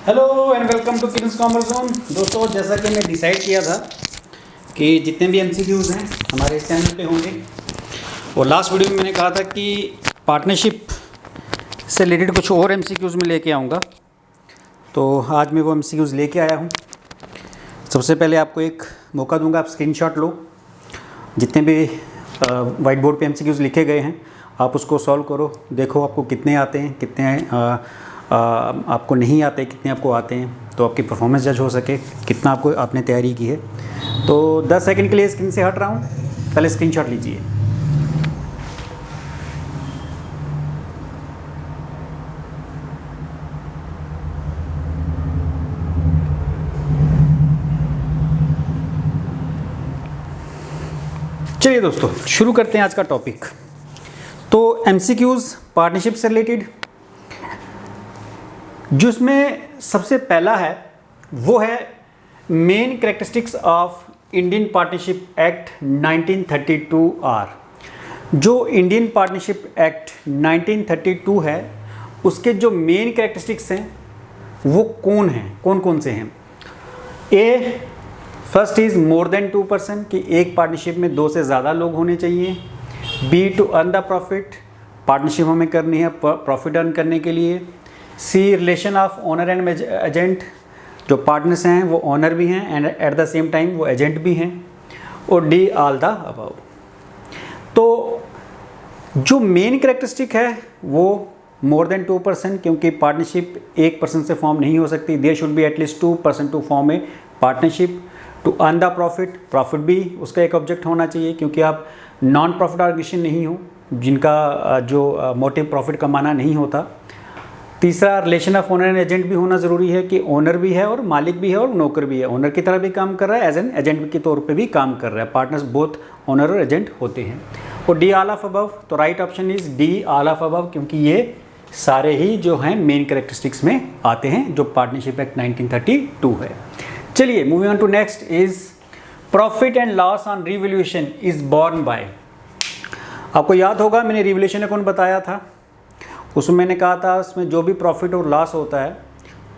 Hello and welcome to kids commerce zone. दोस्तों, जैसा कि मैं डिसाइड किया था कि जितने भी एमसीक्यूज़ हैं हमारे इस चैनल पे होंगे, और लास्ट वीडियो में मैंने कहा था कि पार्टनरशिप से रिलेटेड कुछ और एमसीक्यूज़ में लेके आऊँगा। तो आज मैं वो एमसीक्यूज़ लेके आया हूँ। सबसे पहले आपको एक मौका दूंगा, आप स्क्रीनशॉट लो। जितने भी वाइट बोर्ड पे एमसीक्यूज़ लिखे गए हैं आप उसको सॉल्व करो, देखो आपको कितने आते हैं, कितने आपको नहीं आते, कितने आपको आते हैं, तो आपकी परफॉर्मेंस जज हो सके कितना आपने तैयारी की है। तो 10 सेकंड के लिए स्क्रीन से हट रहा हूँ, पहले स्क्रीनशॉट लीजिए। चलिए दोस्तों, शुरू करते हैं आज का टॉपिक। तो एमसीक्यूज़ पार्टनरशिप से रिलेटेड, जिसमें सबसे पहला है वो है main characteristics of Indian partnership act 1932 are. जो इंडियन पार्टनरशिप एक्ट 1932 है उसके जो मेन कैरेक्टरिस्टिक्स हैं वो कौन कौन से हैं। ए, फर्स्ट इज़ मोर देन 2%, कि एक पार्टनरशिप में 2 से ज़्यादा लोग होने चाहिए। B, to earn the profit, partnership हमें करनी है प्रॉफिट अर्न करने के लिए। C, relation of owner and agent, जो पार्टनर्स हैं वो ओनर भी हैं and at the same time वो एजेंट भी हैं। और डी, ऑल द अबव। तो जो मेन कैरेक्टरिस्टिक है वो मोर देन 2%, क्योंकि पार्टनरशिप 1% से फॉर्म नहीं हो सकती। There should be at least 2% to form a partnership. To earn the profit, profit भी उसका एक ऑब्जेक्ट होना चाहिए, क्योंकि आप नॉन प्रॉफिट ऑर्गेनाइजेशन नहीं हो जिनका जो मोटिव प्रॉफिट कमाना नहीं होता। तीसरा, relation of owner and agent भी होना ज़रूरी है, कि ओनर भी है और मालिक भी है और नौकर भी है। ओनर की तरह भी काम कर रहा है, एज एन एजेंट के तौर पे भी काम कर रहा है। पार्टनर्स बोथ ओनर और एजेंट होते हैं। और डी, ऑल ऑफ अबव। तो right option is D, all of above, क्योंकि ये सारे ही जो हैं मेन कैरेक्टरिस्टिक्स में आते हैं जो पार्टनरशिप एक्ट 1932 है। चलिए, moving on to next is profit and loss on revaluation is borne by. आपको याद होगा मैंने रिवैल्यूएशन अकाउंट बताया था, उसमें मैंने कहा था उसमें जो भी प्रॉफिट और लॉस होता है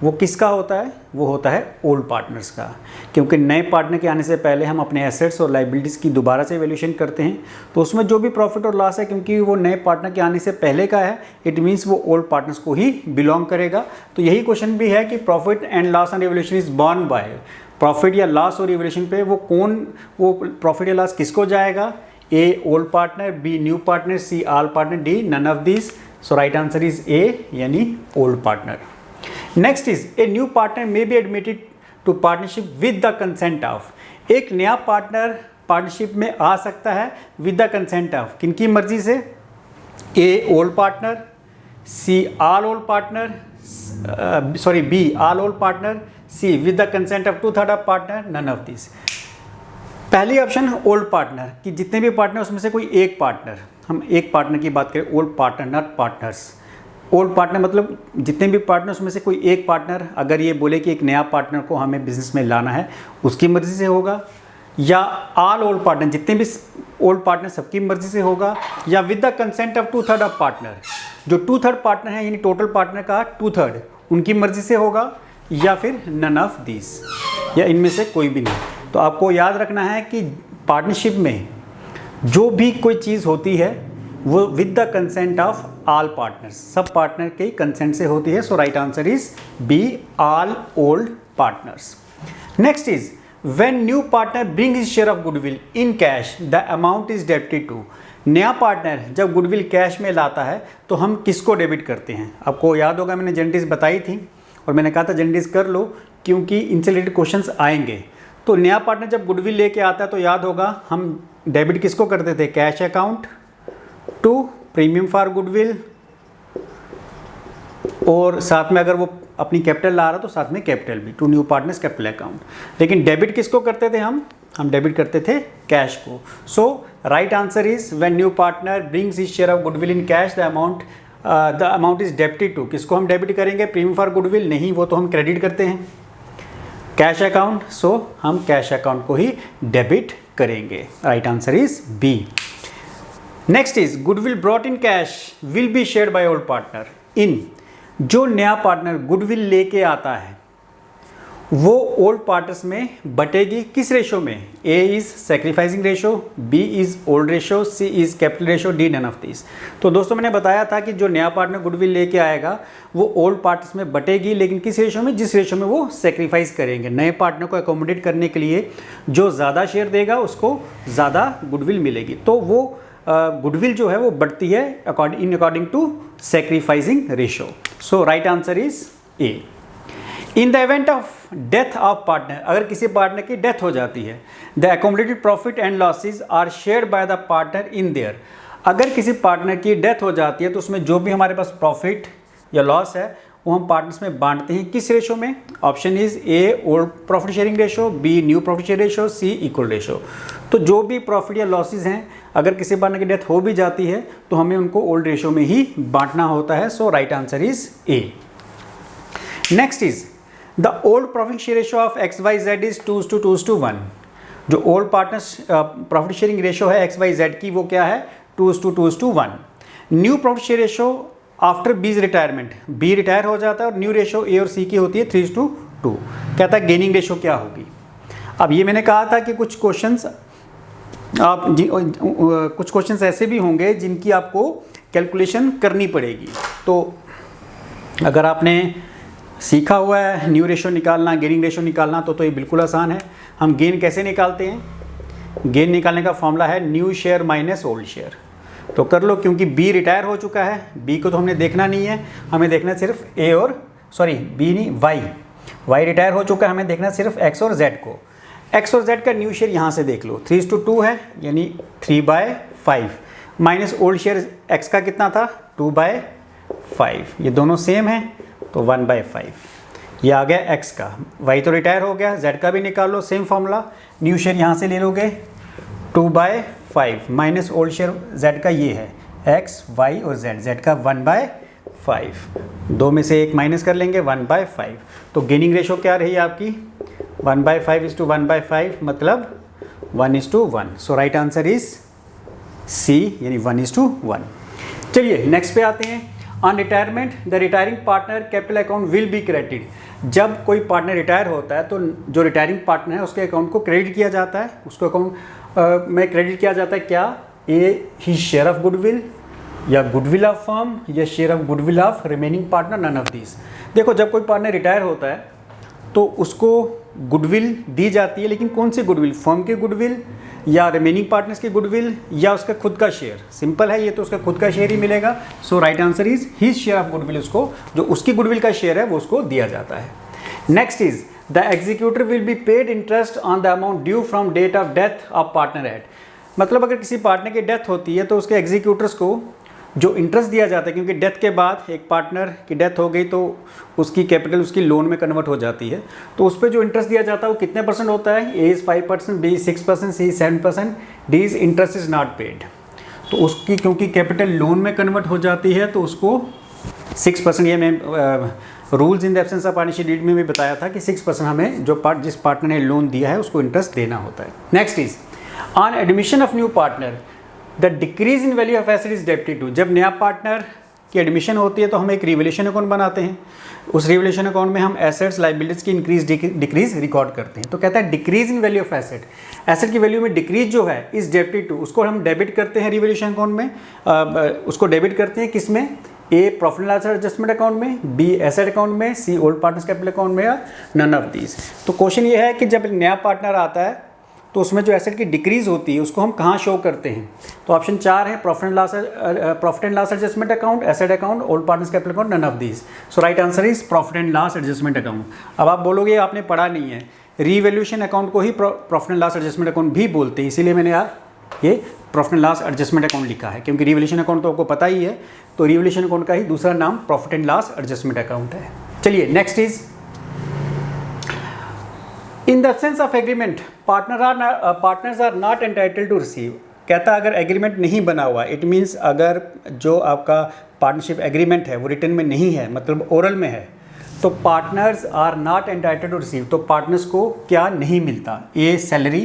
वो किसका होता है, वो होता है ओल्ड पार्टनर्स का। क्योंकि नए पार्टनर के आने से पहले हम अपने एसेट्स और लाइबिलिटीज़ की दोबारा से वैल्यूएशन करते हैं, तो उसमें जो भी प्रॉफिट और लॉस है क्योंकि वो नए पार्टनर के आने से पहले का है, इट मीन्स वो ओल्ड पार्टनर्स को ही बिलोंग करेगा। तो यही क्वेश्चन भी है कि profit and loss on revaluation is borne by. Profit या लॉस और रिवैल्यूएशन पे वो प्रॉफिट या लॉस किसको जाएगा। A, old partner, B, new partner, C, all partner, D, none of this. So right answer is A, यानी old partner. Next is a new partner may be admitted to partnership with the consent of. एक नया partner partnership में आ सकता है with the consent of, किनकी मर्जी से। A, old partner, C, all old partner, B, all old partner, C, with the consent of 2/3 of partner, none of this. पहली option old partner, कि जितने भी पार्टनर उसमें से कोई एक पार्टनर, हम एक पार्टनर की बात करें, old partner not partners. Old partner मतलब जितने भी पार्टनर उसमें से कोई एक पार्टनर अगर ये बोले कि एक नया पार्टनर को हमें बिजनेस में लाना है, उसकी मर्जी से होगा। या ऑल ओल्ड पार्टनर, जितने भी ओल्ड पार्टनर सबकी मर्जी से होगा। या with the consent of 2/3 of partner, जो 2/3 पार्टनर है यानी टोटल पार्टनर का 2/3 उनकी मर्जी से होगा। या फिर नन ऑफ दिस, या इनमें से कोई भी नहीं। तो आपको याद रखना है कि पार्टनरशिप में जो भी कोई चीज़ होती है वो with the consent of all partners, सब पार्टनर के कंसेंट से होती है। So right answer is B, all old partners. Next is when new partner bring his share of goodwill in cash the amount is debited to. नया partner जब goodwill cash में लाता है तो हम किसको डेबिट करते हैं। आपको याद होगा मैंने जनरलिटीज बताई थी और मैंने कहा था जनरलिटीज कर लो क्योंकि इनसे रिलेटेड क्वेश्चंस आएंगे। तो नया पार्टनर जब गुडविल लेके आता है तो याद होगा हम डेबिट किसको करते थे, cash account to premium for goodwill, और साथ में अगर वो अपनी कैपिटल ला रहा तो साथ में कैपिटल भी, to new partners capital account. लेकिन डेबिट किसको करते थे हम डेबिट करते थे कैश को। So right answer is when new partner brings his share of goodwill in cash the amount is debited to. किसको हम डेबिट करेंगे, प्रीमियम फॉर गुडविल नहीं, वो तो हम क्रेडिट करते हैं कैश अकाउंट। सो हम कैश अकाउंट को ही डेबिट करेंगे। Right answer is B. Next is goodwill brought in cash will be shared by old partner in. जो नया पार्टनर गुडविल लेके आता है वो ओल्ड पार्टनर्स में बटेगी किस रेशो में? A is sacrificing ratio, B is old ratio, C is capital ratio, D none of this. तो दोस्तों मैंने बताया था कि जो नया पार्टनर गुडविल लेके आएगा वो ओल्ड पार्टनर्स में बटेगी, लेकिन किस रेशो में? जिस रेशो में वो सेक्रीफाइस करेंगे। नए पार्टनर को अकोमोडेट करने के लिए जो ज़्यादा शेयर देगा उसको ज़्यादा गुडविल मिलेगी। तो वो गुडविल जो है वो बढ़ती है according to sacrificing ratio. So right answer is A. In the event of death of partner, अगर किसी पार्टनर की डेथ हो जाती है, the accommodated profit and losses are shared by the partner in their. अगर किसी पार्टनर की death हो जाती है तो उसमें जो भी हमारे पास प्रॉफिट या लॉस है वो हम पार्टनर्स में बांटते हैं। किस रेशो में? Option is A old profit sharing ratio, B new profit sharing ratio, C equal ratio. तो जो भी प्रॉफिट या लॉसेज हैं अगर किसी पार्टनर की डेथ हो भी जाती है तो हमें उनको ओल्ड रेशो में ही बांटना होता है। So right answer is A. Next is the old profit share ratio of XYZ is 2:1। जो old partners profit sharing ratio है XYZ की वो क्या है? 2:1। New profit share ratio after B's retirement, B retire हो जाता है और न्यू रेशो ए और सी की होती है 3:2। कहता है गेनिंग रेशो क्या होगी? अब ये मैंने कहा था कि कुछ क्वेश्चंस ऐसे भी होंगे जिनकी आपको कैलकुलेशन करनी पड़ेगी। तो अगर आपने सीखा हुआ है न्यू रेशो निकालना, गेनिंग रेशो निकालना, तो ये बिल्कुल आसान है। हम गेन कैसे निकालते हैं? गेन निकालने का फॉर्मूला है new share minus old share. तो कर लो, क्योंकि बी रिटायर हो चुका है, बी को तो हमने देखना नहीं है, हमें देखना सिर्फ ए और बी नहीं वाई रिटायर हो चुका है, हमें देखना सिर्फ एक्स और जेड को। एक्स और जेड का न्यू शेयर यहाँ से देख लो 3:2 है, यानी 3/5 माइनस ओल्ड शेयर एक्स का कितना था? 2/5। ये दोनों सेम है तो 1/5 ये आ गया एक्स का। वाई तो रिटायर हो गया, जेड का भी निकाल लो, सेम फॉर्मूला। न्यू शेयर यहाँ से ले लोगे 2/5 माइनस ओल्ड शेयर जेड का ये है एक्स, वाई और जेड का 1/5। दो में से एक माइनस कर लेंगे 1/5। तो गेनिंग रेशो क्या रही आपकी? 1/5:1/5 मतलब 1:1। सो राइट आंसर इज सी, यानी 1:1। चलिए नेक्स्ट पे आते हैं। On retirement the retiring partner capital account will be credited. जब कोई पार्टनर रिटायर होता है तो जो रिटायरिंग पार्टनर है उसके अकाउंट को क्रेडिट किया जाता है, उसको अकाउंट में क्रेडिट किया जाता है क्या? A he share of goodwill, या गुडविल ऑफ फर्म, या share of goodwill of remaining partner, none of this. देखो जब कोई पार्टनर रिटायर होता है तो उसको गुडविल दी जाती है, लेकिन कौन सी गुडविल? फर्म की गुडविल या रिमेनिंग पार्टनर्स की गुडविल या उसका खुद का शेयर? सिंपल है, ये तो उसका खुद का शेयर ही मिलेगा। So right answer is his share of goodwill. उसको जो उसकी गुडविल का शेयर है वो उसको दिया जाता है। Next is the executor will be paid interest on the amount due from date of death of partner at. मतलब अगर किसी पार्टनर की डेथ होती है तो उसके एग्जीक्यूटर्स को जो इंटरेस्ट दिया जाता है, क्योंकि डेथ के बाद एक पार्टनर की डेथ हो गई तो उसकी कैपिटल उसकी लोन में कन्वर्ट हो जाती है, तो उस पर जो इंटरेस्ट दिया जाता है वो कितने परसेंट होता है? A is 5%, B 6%, C 7%, D is interest is not paid. तो उसकी क्योंकि कैपिटल लोन में कन्वर्ट हो जाती है तो उसको 6%, ये मैं rules in the absence of partnership deed में भी बताया था कि 6% हमें जिस पार्टनर ने लोन दिया है उसको इंटरेस्ट देना होता है। Next is on admission of new partner the decrease in value of asset is debited to. जब नया पार्टनर की एडमिशन होती है तो हम एक रिवैल्यूएशन अकाउंट बनाते हैं, उस रिवैल्यूएशन अकाउंट में हम एसेट्स लायबिलिटीज की इंक्रीज डिक्रीज रिकॉर्ड करते हैं। तो कहता है decrease in value of asset, asset की वैल्यू में डिक्रीज जो है इज डेबिटेड टू, उसको हम डेबिट करते हैं रिवैल्यूएशन अकाउंट में। उसको डेबिट करते हैं किस में? A profit and loss adjustment account में, बी एसेट अकाउंट में, C old partners capital account में, या नन ऑफ दीज। तो क्वेश्चन ये है कि जब नया पार्टनर आता है तो उसमें जो एसेट की डिक्रीज होती है उसको हम कहाँ शो करते हैं? तो ऑप्शन 4 है profit and loss adjustment account, asset account, old partners capital account, none of these. So right answer is profit and loss adjustment account. अब आप बोलोगे आपने पढ़ा नहीं है, रीवैल्यूएशन अकाउंट को ही profit and loss adjustment account भी बोलते हैं, इसीलिए मैंने ये profit and loss adjustment account लिखा है, क्योंकि रीवैल्यूएशन अकाउंट तो आपको पता ही है, तो रीवैल्यूएशन अकाउंट का ही दूसरा नाम profit and loss adjustment account है। चलिए next is in the absence of agreement partners are not entitled to receive. कहता अगर एग्रीमेंट नहीं बना हुआ, इट मीन्स अगर जो आपका पार्टनरशिप एग्रीमेंट है वो रिटर्न में नहीं है, मतलब ओरल में है, तो partners are not entitled to receive. तो पार्टनर्स को क्या नहीं मिलता? A salary,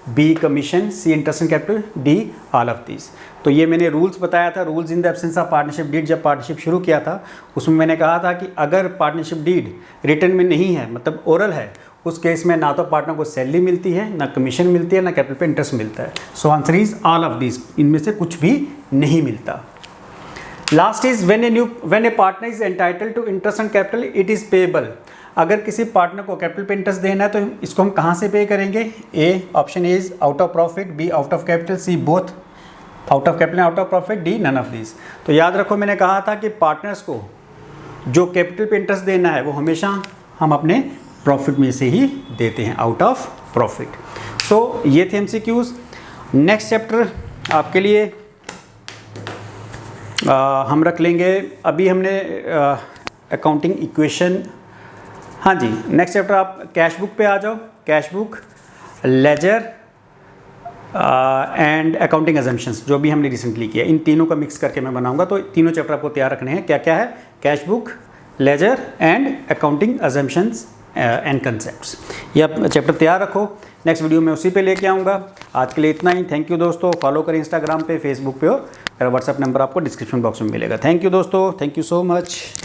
B commission, C interest and capital, D all of this. तो ये मैंने रूल्स बताया था, rules in the absence of partnership deed. जब पार्टनरशिप शुरू किया था उसमें मैंने कहा था कि अगर पार्टनरशिप डीड रिटर्न में नहीं है, मतलब ओरल है, उस केस में ना तो पार्टनर को सैलरी मिलती है, ना कमीशन मिलती है, ना कैपिटल पे इंटरेस्ट मिलता है। So answer is all of this, इनमें से कुछ भी नहीं मिलता। Last is when a partner is entitled to interest and capital it is payable. अगर किसी पार्टनर को कैपिटल पे इंटरेस्ट देना है तो इसको हम कहाँ से पे करेंगे? A option is out of profit, B out of capital, C both out of capital out of profit, D none of this. तो याद रखो मैंने कहा था कि पार्टनर्स को जो कैपिटल पे इंटरेस्ट देना है वो हमेशा हम अपने प्रॉफिट में से ही देते हैं, आउट ऑफ प्रॉफिट। सो ये थे MCQs। नेक्स्ट चैप्टर आपके लिए हम रख लेंगे, अभी हमने अकाउंटिंग इक्वेशन, हाँ जी नेक्स्ट चैप्टर आप कैश बुक पे आ जाओ। Cash book, ledger and accounting assumptions जो भी हमने रिसेंटली किया, इन तीनों का मिक्स करके मैं बनाऊंगा। तो तीनों चैप्टर आपको तैयार रखने हैं। क्या क्या है? Cash book, ledger and accounting assumptions and concepts. ये आप चैप्टर तैयार रखो, नेक्स्ट वीडियो में उसी पे लेके आऊँगा। आज के लिए इतना ही। थैंक यू दोस्तों। फॉलो करें इंस्टाग्राम पे, फेसबुक पे, और मेरा व्हाट्सएप नंबर आपको डिस्क्रिप्शन बॉक्स में मिलेगा। थैंक यू दोस्तों, थैंक यू सो मच।